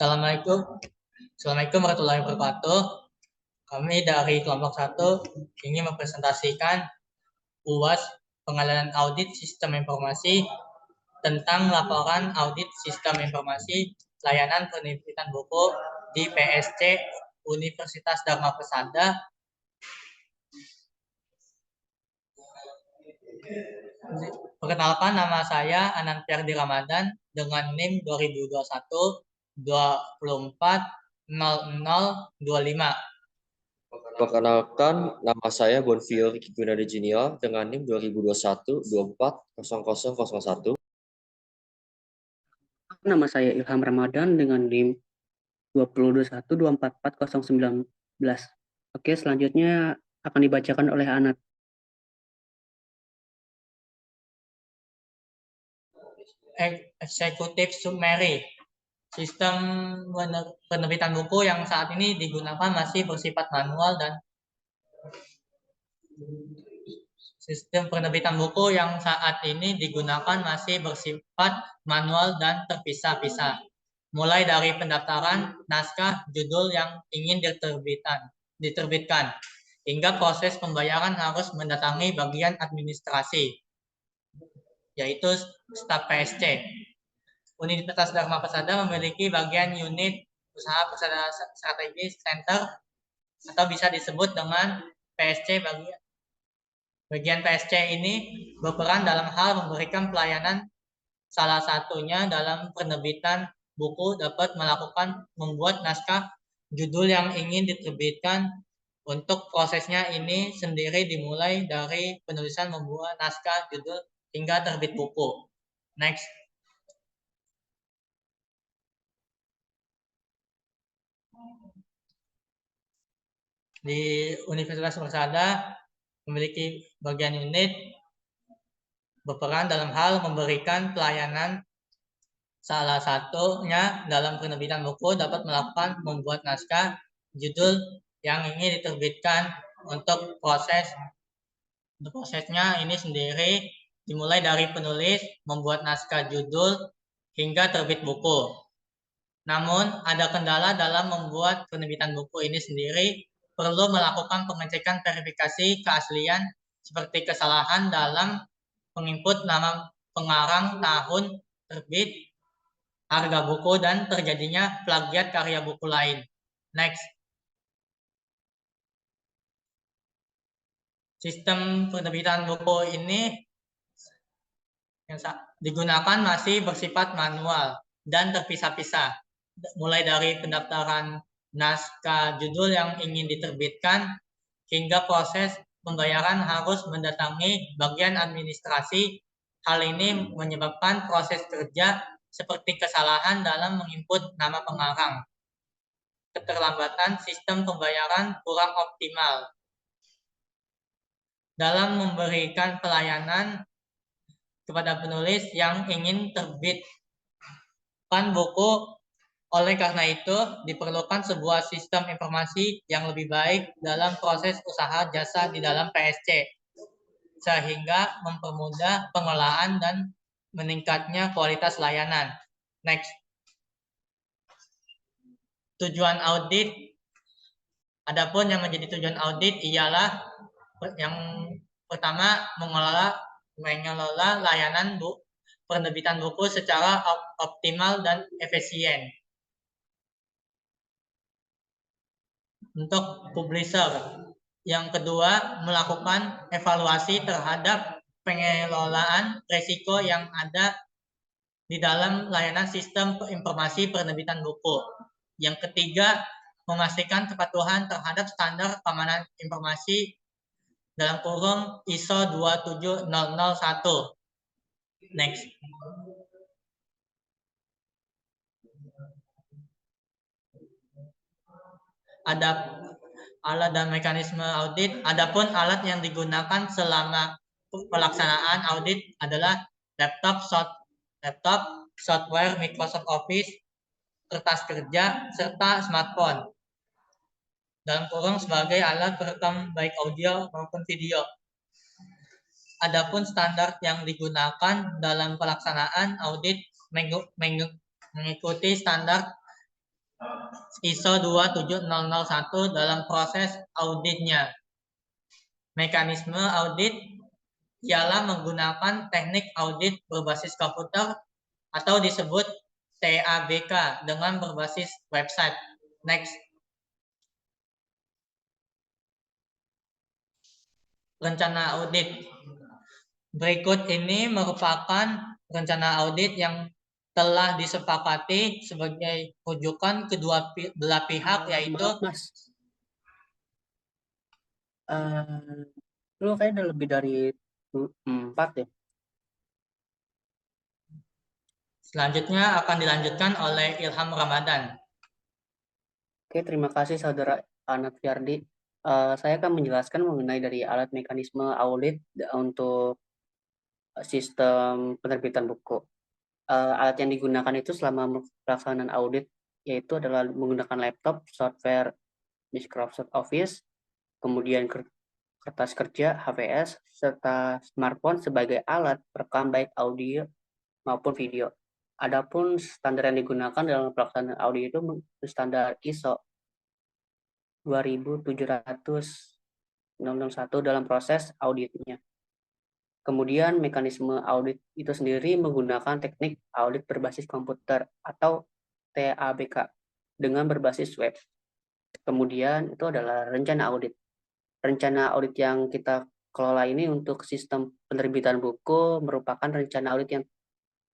Assalamualaikum. Assalamualaikum warahmatullahi wabarakatuh. Kami dari kelompok 1 ingin mempresentasikan UAS Pengadilan Audit Sistem Informasi tentang laporan audit sistem informasi layanan penerbitan buku di PSC Universitas Dharma Persada. Perkenalkan, nama saya Anand Ferdi Ramadan dengan NIM 2021 24 0025. Perkenalkan, nama saya Bonfio Ricky Gunadi Junior dengan NIM 2021 24 0001. Nama saya Ilham Ramadan dengan NIM 2021 24 019. Oke, selanjutnya akan dibacakan oleh Anat. Eksekutif summary. Sistem penerbitan buku yang saat ini digunakan masih bersifat manual dan terpisah-pisah. Mulai dari pendaftaran naskah judul yang ingin diterbitkan hingga proses pembayaran harus mendatangi bagian administrasi, yaitu staf PSC. Universitas Dharma Persada memiliki bagian unit usaha persada strategis center atau bisa disebut dengan PSC. Bagian PSC ini berperan dalam hal memberikan pelayanan, salah satunya dalam penerbitan buku dapat membuat naskah judul yang ingin diterbitkan. Untuk prosesnya ini sendiri dimulai dari penulisan membuat naskah judul hingga terbit buku. Next. Di Universitas Persada memiliki bagian unit berperan dalam hal memberikan pelayanan, salah satunya dalam penerbitan buku dapat membuat naskah judul yang ingin diterbitkan. Untuk prosesnya ini sendiri dimulai dari penulis membuat naskah judul hingga terbit buku. Namun ada kendala dalam membuat penerbitan buku ini sendiri, perlu melakukan pengecekan verifikasi keaslian seperti kesalahan dalam penginput nama pengarang, tahun terbit, harga buku, dan terjadinya plagiat karya buku lain. Next. Sistem penerbitan buku ini yang digunakan masih bersifat manual dan terpisah-pisah. Mulai dari pendaftaran naskah judul yang ingin diterbitkan hingga proses pembayaran harus mendatangi bagian administrasi. Hal ini menyebabkan proses kerja seperti kesalahan dalam menginput nama pengarang, keterlambatan sistem pembayaran kurang optimal dalam memberikan pelayanan kepada penulis yang ingin terbitkan buku. Oleh karena itu, diperlukan sebuah sistem informasi yang lebih baik dalam proses usaha jasa di dalam PSC, sehingga mempermudah pengelolaan dan meningkatnya kualitas layanan. Next. Tujuan audit. Adapun yang menjadi tujuan audit ialah yang pertama, mengelola layanan penerbitan buku secara optimal dan efisien. Untuk publisher. Yang kedua, melakukan evaluasi terhadap pengelolaan risiko yang ada di dalam layanan sistem informasi penerbitan buku. Yang ketiga, memastikan kepatuhan terhadap standar keamanan informasi dalam kurung ISO 27001. Next. Ada alat dan mekanisme audit. Adapun alat yang digunakan selama pelaksanaan audit adalah laptop, software Microsoft Office, kertas kerja, serta smartphone. Dalam kurung sebagai alat perekam baik audio maupun video. Adapun standar yang digunakan dalam pelaksanaan audit mengikuti standar ISO 27001 dalam proses auditnya. Mekanisme audit ialah menggunakan teknik audit berbasis komputer atau disebut TABK dengan berbasis website. Next. Rencana audit. Berikut ini merupakan rencana audit yang telah disepakati sebagai rujukan kedua belah pihak, yaitu Maaf, Mas. Lu kayaknya udah lebih dari 4 ya. selanjutnya akan dilanjutkan oleh Ilham Ramadan. Oke, terima kasih Saudara Anat Fiardi. Saya akan menjelaskan mengenai dari alat mekanisme audit untuk sistem penerbitan buku. Alat yang digunakan itu selama pelaksanaan audit yaitu adalah menggunakan laptop, software Microsoft Office, kemudian kertas kerja, HVS, serta smartphone sebagai alat perekam baik audio maupun video. Adapun standar yang digunakan dalam pelaksanaan audit itu standar ISO 27001 dalam proses auditnya. Kemudian mekanisme audit itu sendiri menggunakan teknik audit berbasis komputer atau TABK dengan berbasis web. Kemudian itu adalah rencana audit. Rencana audit yang kita kelola ini untuk sistem penerbitan buku merupakan rencana audit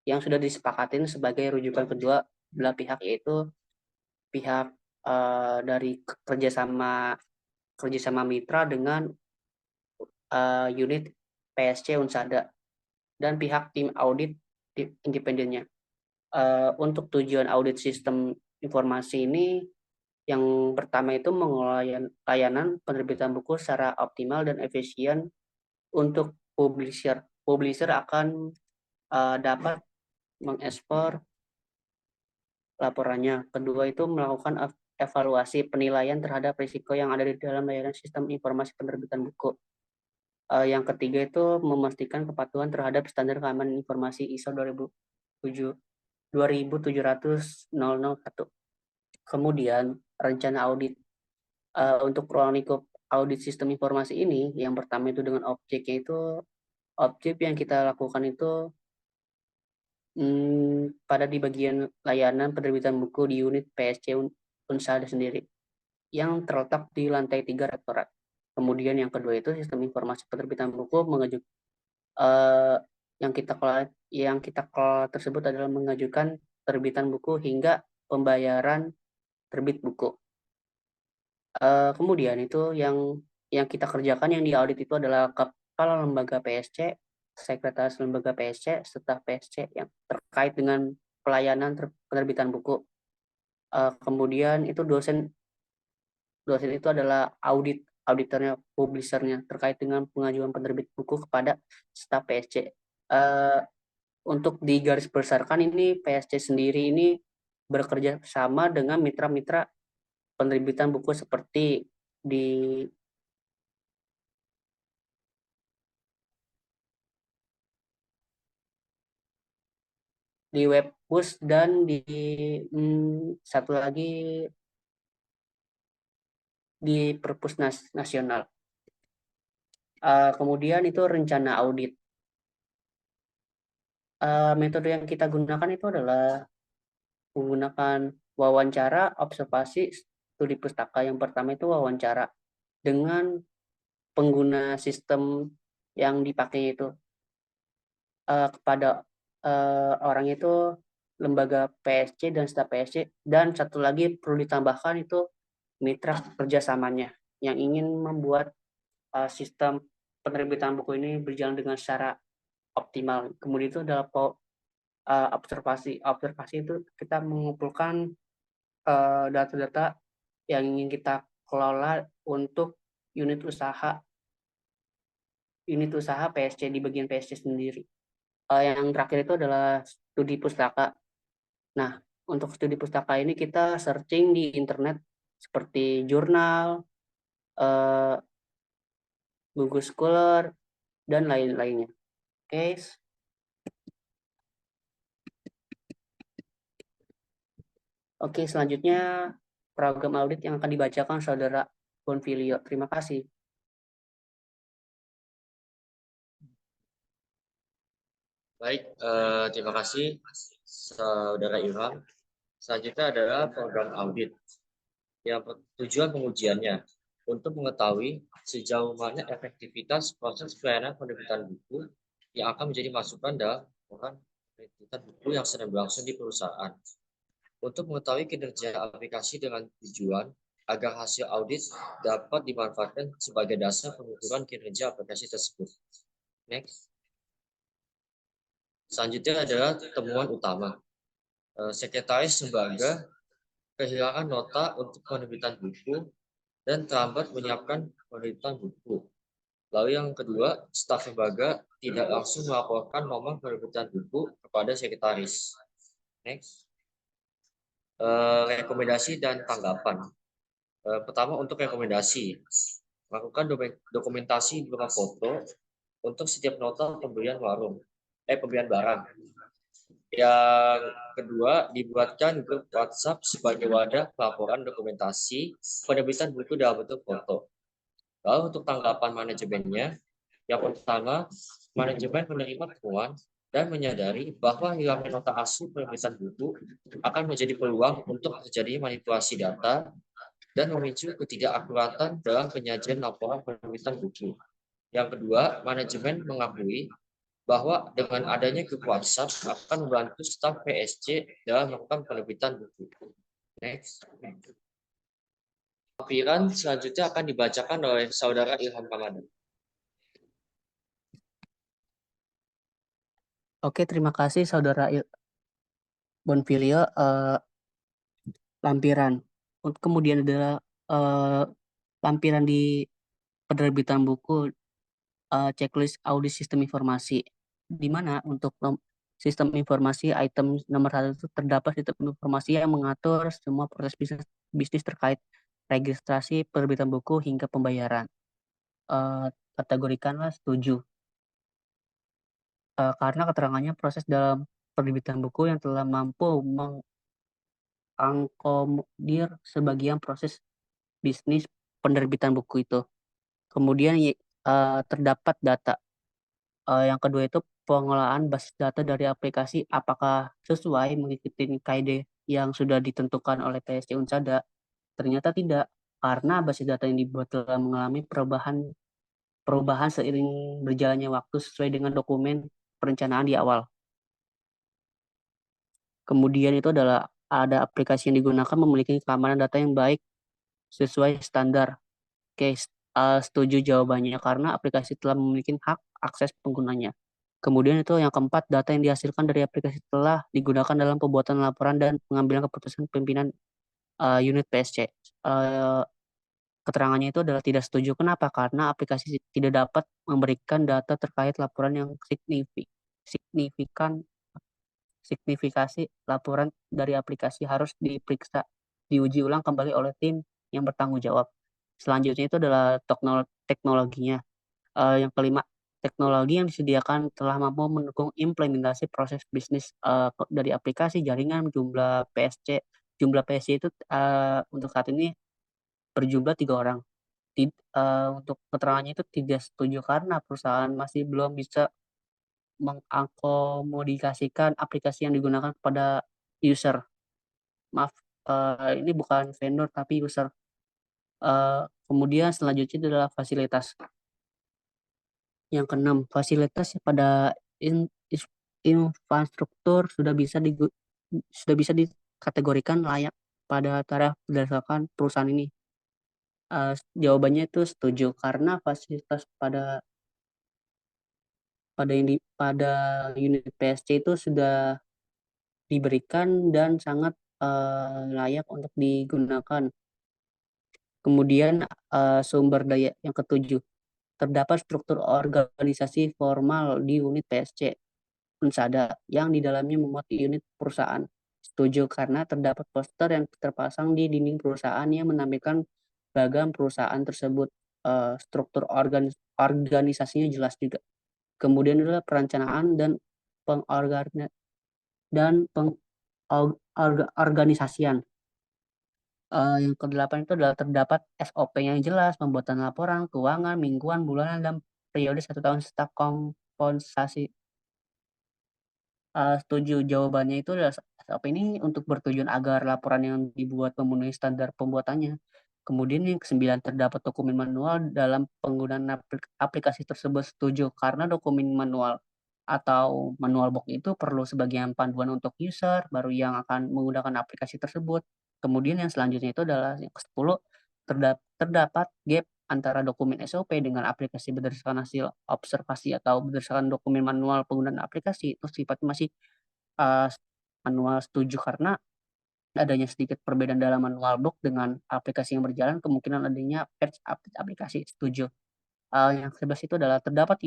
yang sudah disepakatin sebagai rujukan kedua belah pihak, yaitu pihak dari kerjasama mitra dengan unit PSC Unsada dan pihak tim audit independennya. Untuk tujuan audit sistem informasi ini, yang pertama itu mengelola layanan penerbitan buku secara optimal dan efisien untuk publisher. Publisher akan dapat mengekspor laporannya. Kedua itu melakukan evaluasi penilaian terhadap risiko yang ada di dalam layanan sistem informasi penerbitan buku. Yang ketiga itu memastikan kepatuhan terhadap standar keamanan informasi ISO 27701. Kemudian rencana audit. Untuk ruang lingkup audit sistem informasi ini, yang pertama itu dengan objeknya itu, objek yang kita lakukan itu pada di bagian layanan penerbitan buku di unit PSC Unsada sendiri yang terletak di lantai 3 rektorat. Kemudian yang kedua itu sistem informasi penerbitan buku yang kita kelola tersebut adalah mengajukan terbitan buku hingga pembayaran terbit buku. Kemudian itu yang kita kerjakan yang diaudit itu adalah kepala lembaga PSC, sekretaris lembaga PSC, serta PSC yang terkait dengan pelayanan penerbitan buku. Kemudian itu dosen itu adalah auditornya, publishernya terkait dengan pengajuan penerbit buku kepada staf PSC. Untuk digaris besarkan ini PSC sendiri ini bekerja sama dengan mitra-mitra penerbitan buku seperti di Webpush dan di satu lagi di Perpus Nasional. Kemudian itu rencana audit. Metode yang kita gunakan itu adalah menggunakan wawancara, observasi, studi pustaka. Yang pertama itu wawancara dengan pengguna sistem yang dipakai itu kepada orang itu lembaga PSC dan staf PSC, dan satu lagi perlu ditambahkan itu mitra kerjasamanya yang ingin membuat sistem penerbitan buku ini berjalan dengan secara optimal. Kemudian itu adalah observasi. Observasi itu kita mengumpulkan data-data yang ingin kita kelola untuk unit usaha PSC di bagian PSC sendiri. Yang terakhir itu adalah studi pustaka. Nah, untuk studi pustaka ini kita searching di internet seperti jurnal, Google Scholar, dan lain-lainnya. Oke. Oke, selanjutnya program audit yang akan dibacakan Saudara Bonfilio. Terima kasih. Baik, terima kasih Saudara Ilham. Selanjutnya adalah program audit. Yang tujuan pengujiannya untuk mengetahui sejauh mana efektivitas proses pelayanan penerbitan buku yang akan menjadi masukan dalam laporan penerbitan buku yang sedang berlangsung di perusahaan. Untuk mengetahui kinerja aplikasi dengan tujuan agar hasil audit dapat dimanfaatkan sebagai dasar pengukuran kinerja aplikasi tersebut. Next. Selanjutnya adalah temuan utama. Sekretaris lembaga kehilangan nota untuk penerbitan buku dan terlambat menyiapkan penerbitan buku. Lalu yang kedua, staf lembaga tidak langsung melaporkan nomor penerbitan buku kepada sekretaris. Next. Rekomendasi dan tanggapan. Pertama, untuk rekomendasi, lakukan dokumentasi berupa foto untuk setiap nota pembelian pembelian barang. Yang kedua, dibuatkan grup WhatsApp sebagai wadah pelaporan dokumentasi penerbitan buku dalam bentuk foto. Lalu untuk tanggapan manajemennya, yang pertama, manajemen menerima temuan dan menyadari bahwa hilangnya nota asli penerbitan buku akan menjadi peluang untuk terjadinya manipulasi data dan memicu ketidakakuratan dalam penyajian laporan penerbitan buku. Yang kedua, manajemen mengakui bahwa dengan adanya grup WhatsApp akan membantu staf PSC dalam melakukan penerbitan buku. Next. Lampiran selanjutnya akan dibacakan oleh Saudara Ilham Ramadan. Oke, terima kasih Saudara Bonfilio. Lampiran. Kemudian adalah lampiran di penerbitan buku, checklist audit sistem informasi, di mana untuk sistem informasi item nomor 1 itu terdapat sistem informasi yang mengatur semua proses bisnis terkait registrasi penerbitan buku hingga pembayaran. Kategorikanlah setuju. Karena keterangannya proses dalam penerbitan buku yang telah mampu mengakomodir sebagian proses bisnis penerbitan buku itu. Kemudian terdapat data. Yang kedua itu pengelolaan basis data dari aplikasi apakah sesuai mengikuti KID yang sudah ditentukan oleh PSC Unsada. Ternyata tidak, karena basis data yang dibuat telah mengalami perubahan seiring berjalannya waktu sesuai dengan dokumen perencanaan di awal. Kemudian itu adalah ada aplikasi yang digunakan memiliki keamanan data yang baik sesuai standar. Oke, setuju jawabannya karena aplikasi telah memiliki hak akses penggunanya. Kemudian itu yang keempat, data yang dihasilkan dari aplikasi telah digunakan dalam pembuatan laporan dan pengambilan keputusan pimpinan unit PSC. Keterangannya itu adalah tidak setuju. Kenapa? Karena aplikasi tidak dapat memberikan data terkait laporan yang signifikan. Signifikasi laporan dari aplikasi harus diperiksa, diuji ulang kembali oleh tim yang bertanggung jawab. Selanjutnya itu adalah teknologinya. Yang kelima, teknologi yang disediakan telah mampu mendukung implementasi proses bisnis dari aplikasi jaringan jumlah PSC. Jumlah PSC itu untuk saat ini berjumlah 3 orang. Untuk keterangannya itu tidak setuju karena perusahaan masih belum bisa mengakomodasikan aplikasi yang digunakan kepada user. Maaf, ini bukan vendor tapi user. Kemudian selanjutnya adalah fasilitas. Yang keenam, fasilitas pada infrastruktur sudah bisa dikategorikan layak pada taraf berdasarkan perusahaan ini. Jawabannya itu setuju karena fasilitas pada unit PSC itu sudah diberikan dan sangat layak untuk digunakan. Kemudian sumber daya yang ketujuh, terdapat struktur organisasi formal di unit PSC Unsada yang di dalamnya memuat unit perusahaan. Setuju karena terdapat poster yang terpasang di dinding perusahaan yang menampilkan beragam perusahaan tersebut. Struktur organisasinya jelas juga. Kemudian adalah perencanaan dan organisasian. Yang kedelapan itu adalah terdapat SOP yang jelas, pembuatan laporan keuangan mingguan, bulanan, dan periode 1 tahun serta kompensasi. Setuju, jawabannya itu adalah SOP ini untuk bertujuan agar laporan yang dibuat memenuhi standar pembuatannya. Kemudian yang kesembilan, terdapat dokumen manual dalam penggunaan aplikasi tersebut. Setuju, karena dokumen manual atau manual box itu perlu sebagian panduan untuk user baru yang akan menggunakan aplikasi tersebut. Kemudian yang selanjutnya itu adalah yang ke-10, terdapat gap antara dokumen SOP dengan aplikasi berdasarkan hasil observasi atau berdasarkan dokumen manual penggunaan aplikasi itu sifatnya masih uh, manual. Setuju, karena adanya sedikit perbedaan dalam manual book dengan aplikasi yang berjalan, kemungkinan adanya patch update aplikasi. Setuju. Yang ke-11 itu adalah terdapat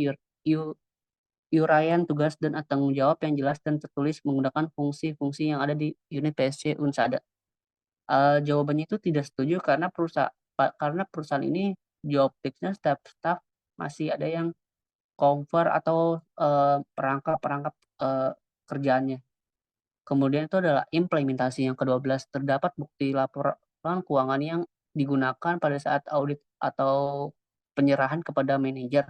uraian tugas dan tanggung jawab yang jelas dan tertulis menggunakan fungsi-fungsi yang ada di unit PSC Unsada. Jawabannya itu tidak setuju, karena perusahaan ini job desk-nya staff masih ada yang cover atau perangkap-perangkap kerjaannya. Kemudian itu adalah implementasi. Yang ke-12, terdapat bukti laporan keuangan yang digunakan pada saat audit atau penyerahan kepada manajer.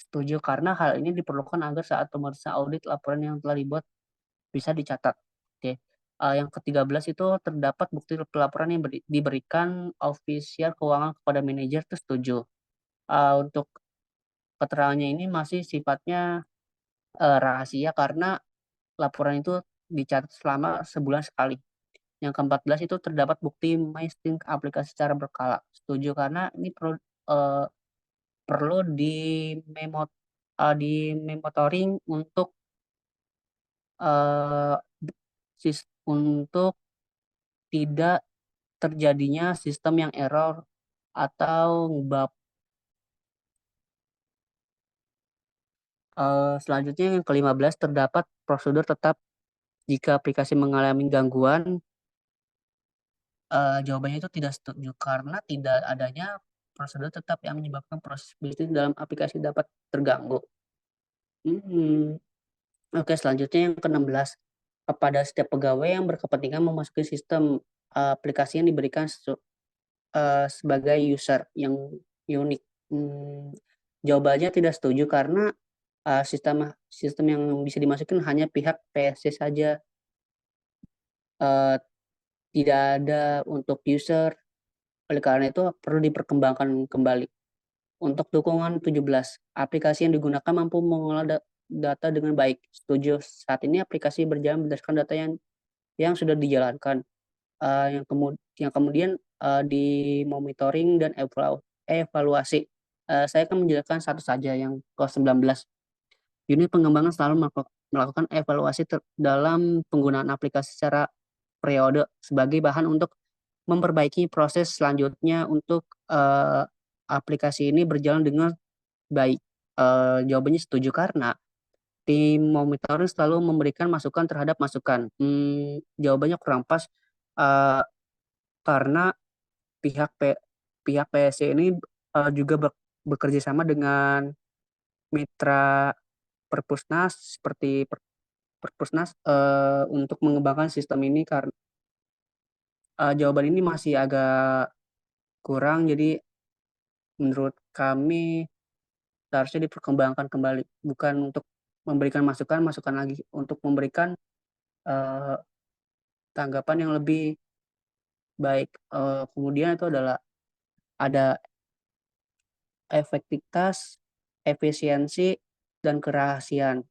Setuju, karena hal ini diperlukan agar saat pemeriksaan audit laporan yang telah dibuat bisa dicatat. Oke. Yang ke-13 itu terdapat bukti pelaporan yang diberikan ofisial keuangan kepada manajer. Itu setuju. Untuk keterangannya ini masih sifatnya rahasia karena laporan itu dicatat selama sebulan sekali. Yang ke-14 itu terdapat bukti MyStream aplikasi secara berkala. Setuju, karena ini perlu di monitoring eh, untuk tidak terjadinya sistem yang error atau ngubah. Selanjutnya yang ke-15, terdapat prosedur tetap jika aplikasi mengalami gangguan. Jawabannya itu tidak setuju, karena tidak adanya prosedur tetap yang menyebabkan proses bisnis dalam aplikasi dapat terganggu. Oke, selanjutnya yang ke-16, kepada setiap pegawai yang berkepentingan memasuki sistem aplikasi yang diberikan sebagai user yang unik. Jawabannya tidak setuju, karena sistem yang bisa dimasukin hanya pihak PSC saja, tidak ada untuk user. Oleh karena itu perlu diperkembangkan kembali. Untuk dukungan 17, aplikasi yang digunakan mampu mengolah data dengan baik. Setuju, saat ini aplikasi berjalan berdasarkan data yang sudah dijalankan. Yang kemudian di monitoring dan evaluasi. Saya akan menjelaskan satu saja, yang ke-19. Unit pengembangan selalu melakukan evaluasi dalam penggunaan aplikasi secara periode sebagai bahan untuk memperbaiki proses selanjutnya untuk aplikasi ini berjalan dengan baik. Jawabannya setuju, karena tim monitoring selalu memberikan masukan terhadap masukan. Jawabannya kurang pas, karena pihak PSC ini juga bekerja sama dengan mitra Perpusnas seperti Perpusnas untuk mengembangkan sistem ini, karena jawaban ini masih agak kurang, jadi menurut kami seharusnya diperkembangkan kembali, bukan untuk memberikan masukan lagi, untuk memberikan uh, tanggapan yang lebih baik. Kemudian itu adalah ada efektivitas, efisiensi, dan kerahasiaan.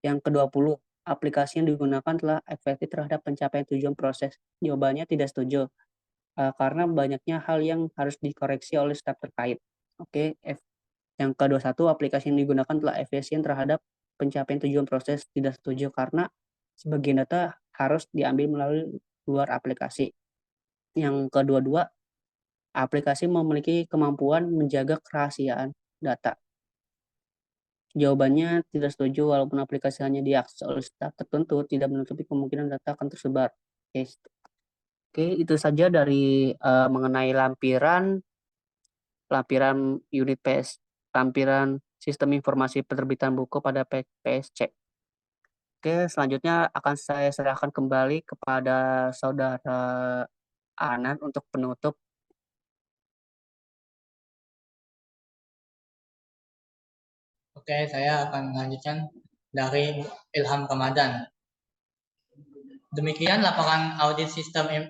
Yang ke-20, aplikasi yang digunakan telah efektif terhadap pencapaian tujuan proses. Jawabannya tidak setuju, karena banyaknya hal yang harus dikoreksi oleh staf terkait. Oke, yang ke-21, aplikasi yang digunakan telah efisien terhadap pencapaian tujuan proses. Tidak setuju, karena sebagian data harus diambil melalui luar aplikasi. Yang ke-22, aplikasi memiliki kemampuan menjaga kerahasiaan data. Jawabannya tidak setuju, walaupun aplikasi hanya diakses oleh staf tertentu, tidak menutupi kemungkinan data akan tersebar. Oke, itu saja dari mengenai lampiran unit lampiran sistem informasi penerbitan buku pada PSC. Oke, selanjutnya akan saya serahkan kembali kepada Saudara Anan untuk penutup. Oke, saya akan melanjutkan dari Ilham Ramadan. Demikian laporan audit sistem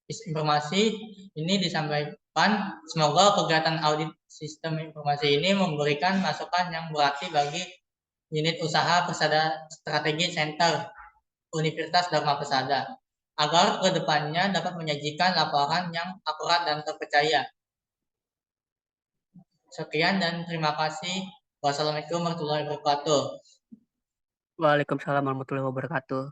informasi ini disampaikan. Semoga kegiatan audit sistem informasi ini memberikan masukan yang berarti bagi unit usaha Persada Strategi Center Universitas Dharma Persada agar kedepannya dapat menyajikan laporan yang akurat dan terpercaya. Sekian dan terima kasih. Wassalamualaikum warahmatullahi wabarakatuh. Waalaikumsalam warahmatullahi wabarakatuh.